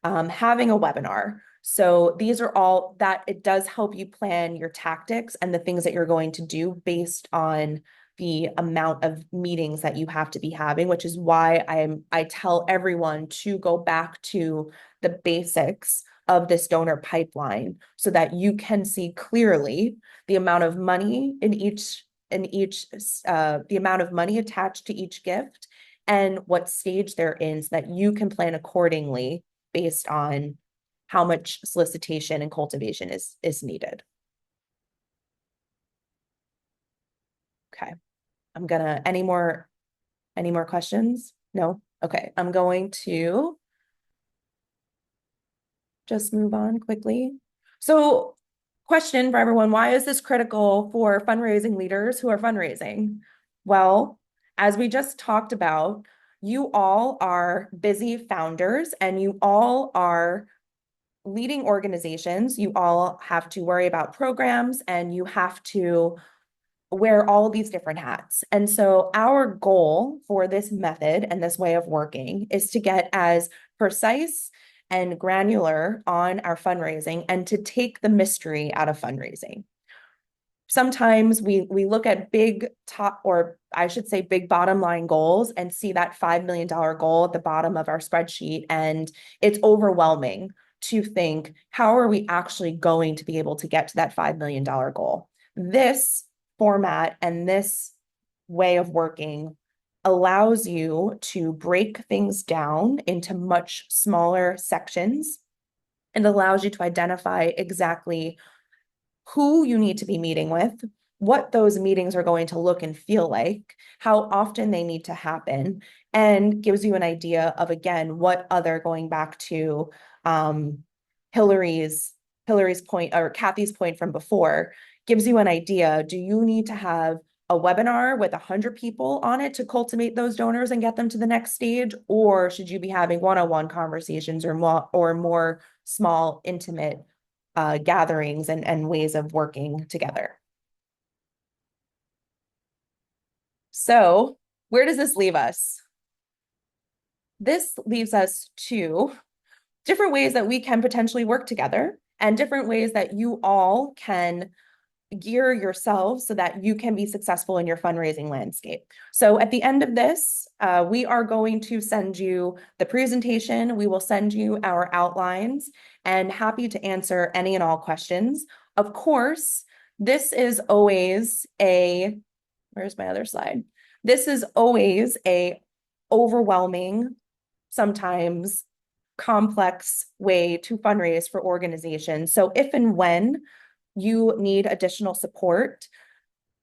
having a webinar. So these are all that it does help you plan your tactics and the things that you're going to do based on the amount of meetings that you have to be having, which is why I tell everyone to go back to the basics of this donor pipeline so that you can see clearly the amount of money the amount of money attached to each gift and what stage they're in so that you can plan accordingly based on how much solicitation and cultivation is needed. Okay. Any more questions? No? Okay. I'm going to just move on quickly. So question for everyone, why is this critical for fundraising leaders who are fundraising? Well, as we just talked about, you all are busy founders and you all are leading organizations. You all have to worry about programs and you have to wear all these different hats. And so our goal for this method and this way of working is to get as precise and granular on our fundraising and to take the mystery out of fundraising. Sometimes we look at big bottom line goals and see that $5 million goal at the bottom of our spreadsheet. And it's overwhelming to think, how are we actually going to be able to get to that $5 million goal? This format and this way of working allows you to break things down into much smaller sections and allows you to identify exactly who you need to be meeting with, what those meetings are going to look and feel like, how often they need to happen, and gives you an idea of, again, what other, going back to Hillary's point or Kathy's point from before, gives you an idea. Do you need to have a webinar with 100 people on it to cultivate those donors and get them to the next stage? Or should you be having one-on-one conversations or more small, intimate gatherings and ways of working together? So where does this leave us? This leaves us to different ways that we can potentially work together and different ways that you all can gear yourselves so that you can be successful in your fundraising landscape. So at the end of this, we are going to send you the presentation. We will send you our outlines and happy to answer any and all questions. Of course, this is always where's my other slide? This is always a overwhelming, sometimes complex way to fundraise for organizations. So if and when you need additional support,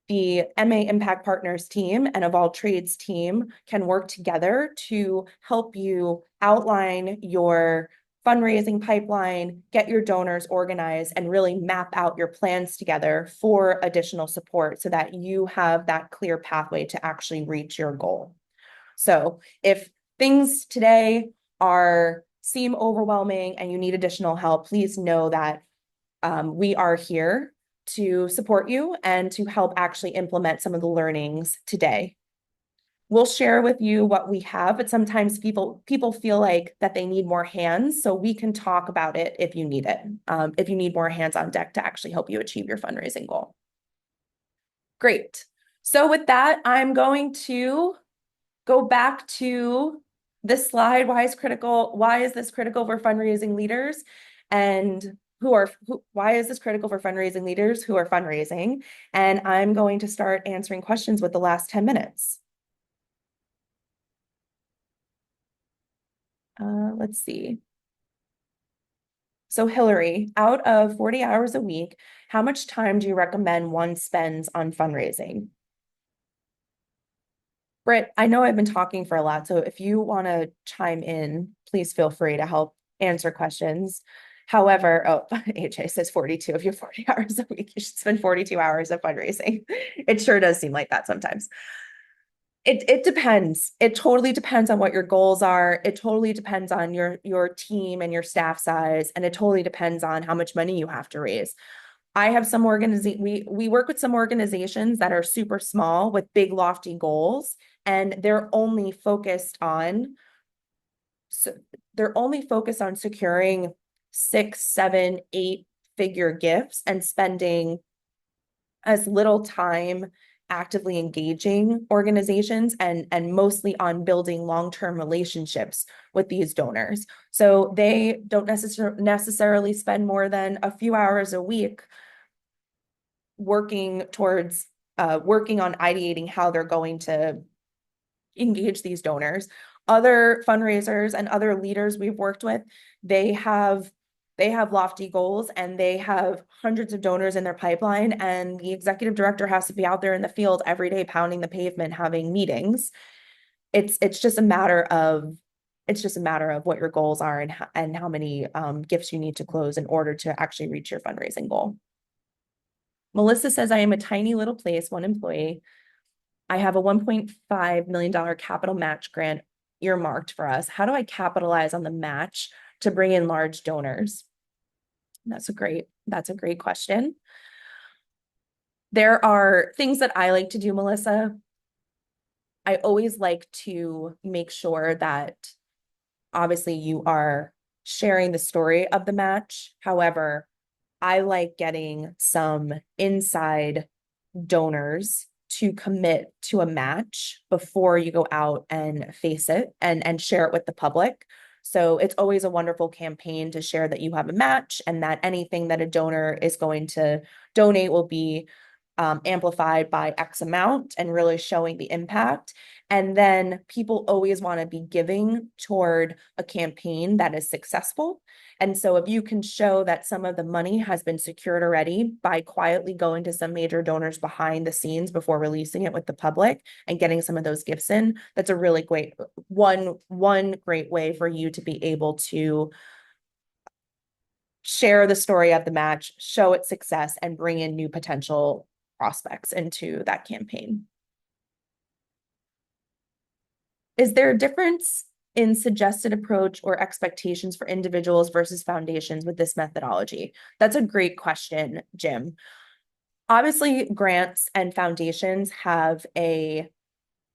the MA Impact Partners team and Of All Trades team can work together to help you outline your fundraising pipeline, get your donors organized, and really map out your plans together for additional support so that you have that clear pathway to actually reach your goal. So if things today seem overwhelming and you need additional help, please know that we are here to support you and to help actually implement some of the learnings today. We'll share with you what we have, but sometimes people feel like that they need more hands, so we can talk about it if you need it, if you need more hands on deck to actually help you achieve your fundraising goal. Great. So with that, I'm going to go back to this slide. Why is this critical for fundraising leaders? And why is this critical for fundraising leaders who are fundraising? And I'm going to start answering questions with the last 10 minutes. Let's see. So Hillary, out of 40 hours a week, how much time do you recommend one spends on fundraising? Britt, I know I've been talking for a lot, so if you want to chime in, please feel free to help answer questions. However, oh, HA says 42. If you have 40 hours a week, you should spend 42 hours of fundraising. It sure does seem like that sometimes. It depends. It totally depends on what your goals are. It totally depends on your team and your staff size, and it totally depends on how much money you have to raise. I have some we work with some organizations that are super small with big lofty goals, and they're only focused on securing 6, 7, 8-figure gifts and spending as little time actively engaging organizations and mostly on building long-term relationships with these donors. So they don't necessarily spend more than a few hours a week working on ideating how they're going to engage these donors. Other fundraisers and other leaders we've worked with, they have lofty goals and they have hundreds of donors in their pipeline, and the executive director has to be out there in the field every day pounding the pavement, having meetings. It's just a matter of what your goals are and how many gifts you need to close in order to actually reach your fundraising goal. Melissa says, I am a tiny little place, one employee. I have a $1.5 million capital match grant earmarked for us. How do I capitalize on the match to bring in large donors? That's a great question. There are things that I like to do, Melissa. I always like to make sure that obviously you are sharing the story of the match. However, I like getting some inside donors to commit to a match before you go out and face it and share it with the public. So it's always a wonderful campaign to share that you have a match and that anything that a donor is going to donate will be amplified by X amount, and really showing the impact. And then people always want to be giving toward a campaign that is successful. And so if you can show that some of the money has been secured already by quietly going to some major donors behind the scenes before releasing it with the public and getting some of those gifts in, that's a really great one great way for you to be able to share the story of the match, show its success, and bring in new potential prospects into that campaign. Is there a difference in suggested approach or expectations for individuals versus foundations with this methodology? That's a great question, Jim. Obviously, grants and foundations have a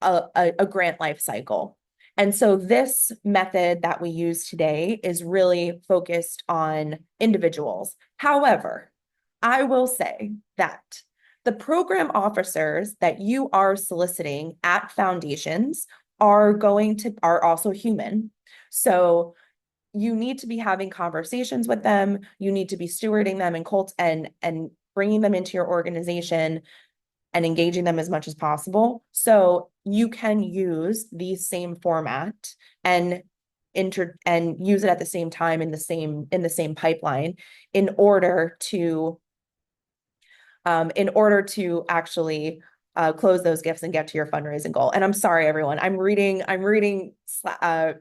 grant life cycle. And so this method that we use today is really focused on individuals. However, I will say that the program officers that you are soliciting at foundations are also human. So you need to be having conversations with them. You need to be stewarding them and bringing them into your organization and engaging them as much as possible. So you can use the same format and use it at the same time in the same pipeline in order to actually close those gifts and get to your fundraising goal. And I'm sorry, everyone. I'm reading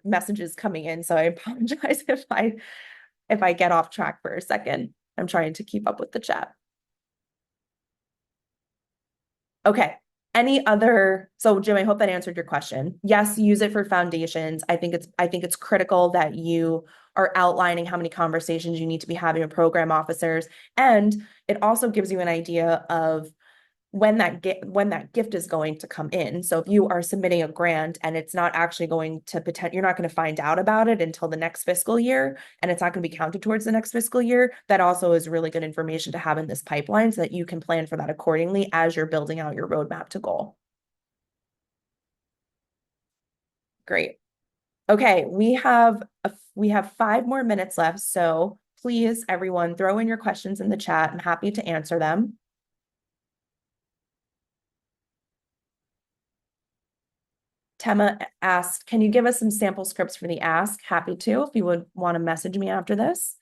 messages coming in, so I apologize if I get off track for a second. I'm trying to keep up with the chat. Okay. So Jim, I hope that answered your question. Yes, use it for foundations. I think it's critical that you are outlining how many conversations you need to be having with program officers. And it also gives you an idea of when that gift is going to come in. So if you are submitting a grant and it's not actually going to you're not going to find out about it until the next fiscal year, and it's not going to be counted towards the next fiscal year, that also is really good information to have in this pipeline so that you can plan for that accordingly as you're building out your roadmap to goal. Great. Okay, we have 5 more minutes left, so please, everyone, throw in your questions in the chat. I'm happy to answer them. Tema asked, can you give us some sample scripts for the ask? Happy to, if you would want to message me after this.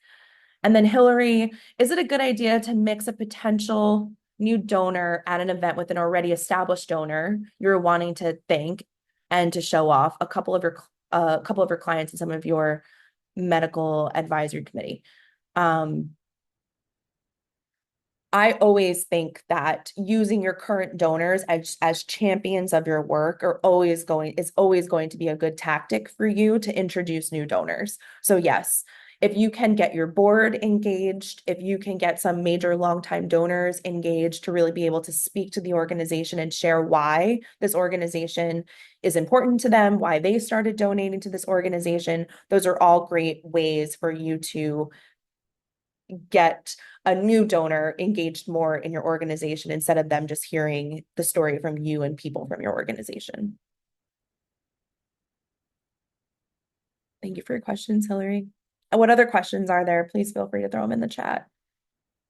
And then Hillary, is it a good idea to mix a potential new donor at an event with an already established donor you're wanting to thank and to show off a couple of your clients and some of your medical advisory committee? I always think that using your current donors as champions of your work is always going to be a good tactic for you to introduce new donors. So yes, if you can get your board engaged, if you can get some major longtime donors engaged to really be able to speak to the organization and share why this organization is important to them, why they started donating to this organization, those are all great ways for you to get a new donor engaged more in your organization instead of them just hearing the story from you and people from your organization. Thank you for your questions, Hillary. And what other questions are there? Please feel free to throw them in the chat.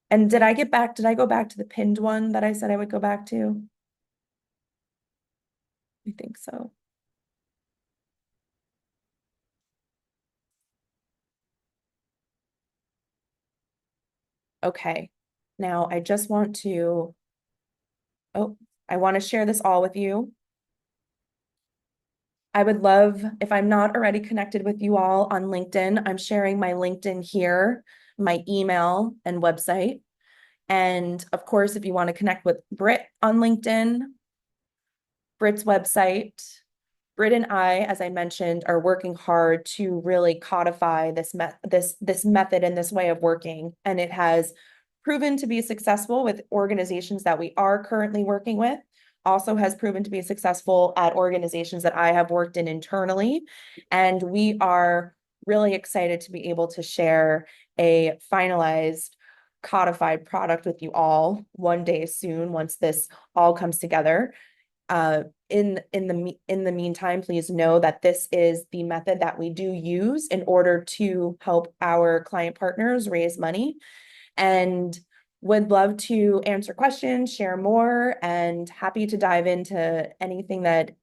And did I go back to the pinned one that I said I would go back to? I think so. Okay. Now I just want to, I want to share this all with you. I would love, if I'm not already connected with you all on LinkedIn, I'm sharing my LinkedIn here, my email and website. And of course, if you want to connect with Britt on LinkedIn, Britt's website, Britt and I, as I mentioned, are working hard to really codify this method and this way of working. And it has proven to be successful with organizations that we are currently working with. Also has proven to be successful at organizations that I have worked in internally. And we are really excited to be able to share a finalized codified product with you all one day soon, once this all comes together. In the meantime, please know that this is the method that we do use in order to help our client partners raise money, and would love to answer questions, share more, and happy to dive into anything that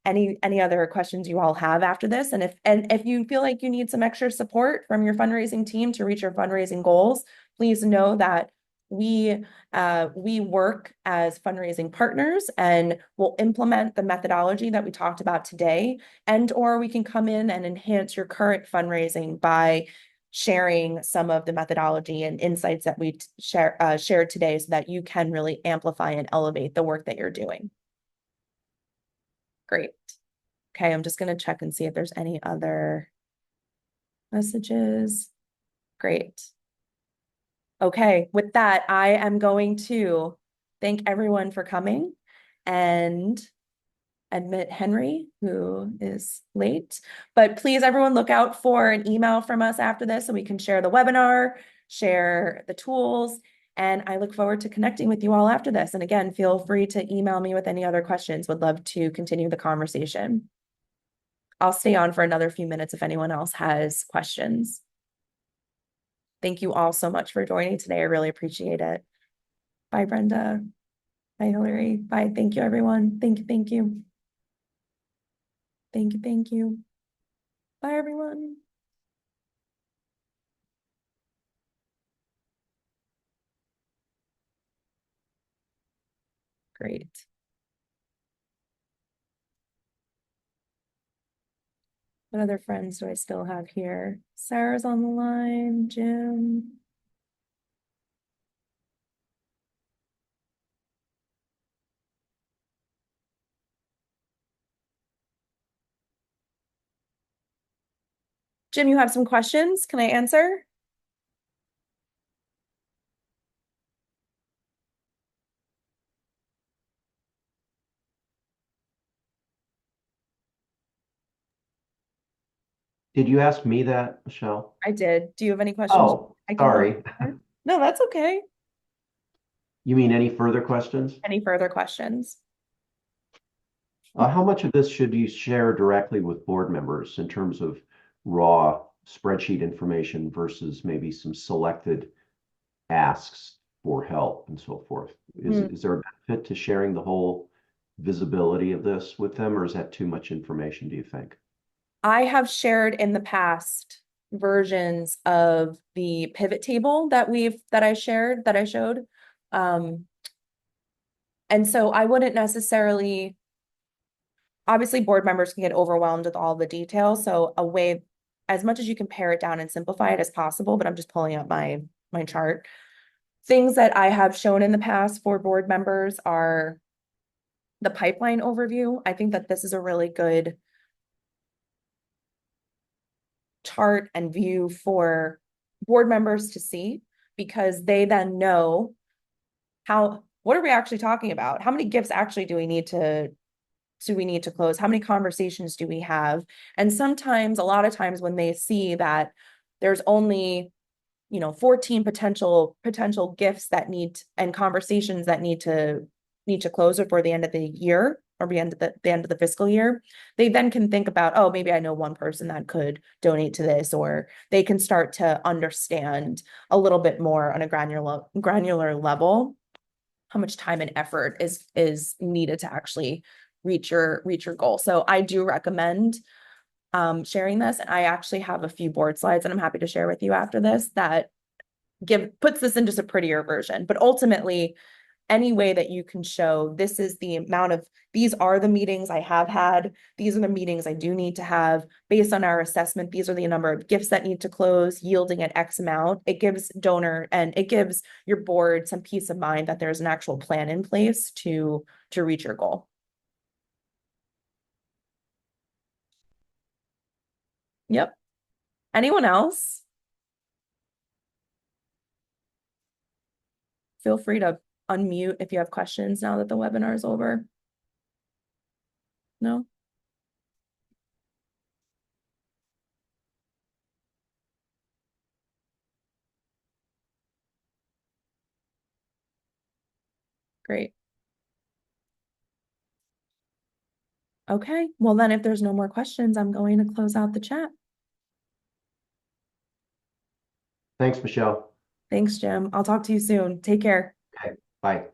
any other questions you all have after this. And if you feel like you need some extra support from your fundraising team to reach your fundraising goals, please know that we work as fundraising partners and will implement the methodology that we talked about today, or we can come in and enhance your current fundraising by sharing some of the methodology and insights that we shared today so that you can really amplify and elevate the work that you're doing. Great. Okay, I'm just going to check and see if there's any other messages. Great. Okay, with that, I am going to thank everyone for coming and admit Henry, who is late. But please, everyone, look out for an email from us after this so we can share the webinar, share the tools, and I look forward to connecting with you all after this. And again, feel free to email me with any other questions. Would love to continue the conversation. I'll stay on for another few minutes if anyone else has questions. Thank you all so much for joining today. I really appreciate it. Bye, Brenda. Bye, Hillary. Bye. Thank you, everyone. Thank you. Thank you. Thank you. Thank you. Bye, everyone. Great. What other friends do I still have here? Sarah's on the line, Jim. Jim, you have some questions? Can I answer? Did you ask me that, Michelle? I did. Do you have any questions? Oh, I can sorry. answer? No, that's okay. You mean any further questions? Any further questions? How much of this should you share directly with board members in terms of raw spreadsheet information versus maybe some selected asks for help and so forth? Is there a benefit to sharing the whole visibility of this with them, or is that too much information, do you think? I have shared in the past versions of the pivot table that I showed. And so I wouldn't necessarily, obviously board members can get overwhelmed with all the details. So a way, as much as you can pare it down and simplify it as possible, but I'm just pulling up my chart. Things that I have shown in the past for board members are the pipeline overview. I think that this is a really good chart and view for board members to see, because they then know what are we actually talking about? How many gifts actually do we need to close? How many conversations do we have? And sometimes, a lot of times when they see that there's only 14 potential gifts that need and conversations that need to close before the end of the year, or the end of the fiscal year, they then can think about, oh, maybe I know one person that could donate to this, or they can start to understand a little bit more on a granular level how much time and effort is needed to actually reach your goal. So I do recommend sharing this, and I actually have a few board slides, and I'm happy to share with you after this, that puts this in just a prettier version. But ultimately, any way that you can show, this is the amount of, these are the meetings I have had, these are the meetings I do need to have based on our assessment, these are the number of gifts that need to close, yielding at X amount. It gives donor and it gives your board some peace of mind that there's an actual plan in place to reach your goal. Yep. Anyone else? Feel free to unmute if you have questions now that the webinar is over. No? Great. Okay, well then if there's no more questions, I'm going to close out the chat. Thanks, Michelle. Thanks, Jim. I'll talk to you soon. Take care. Okay, bye.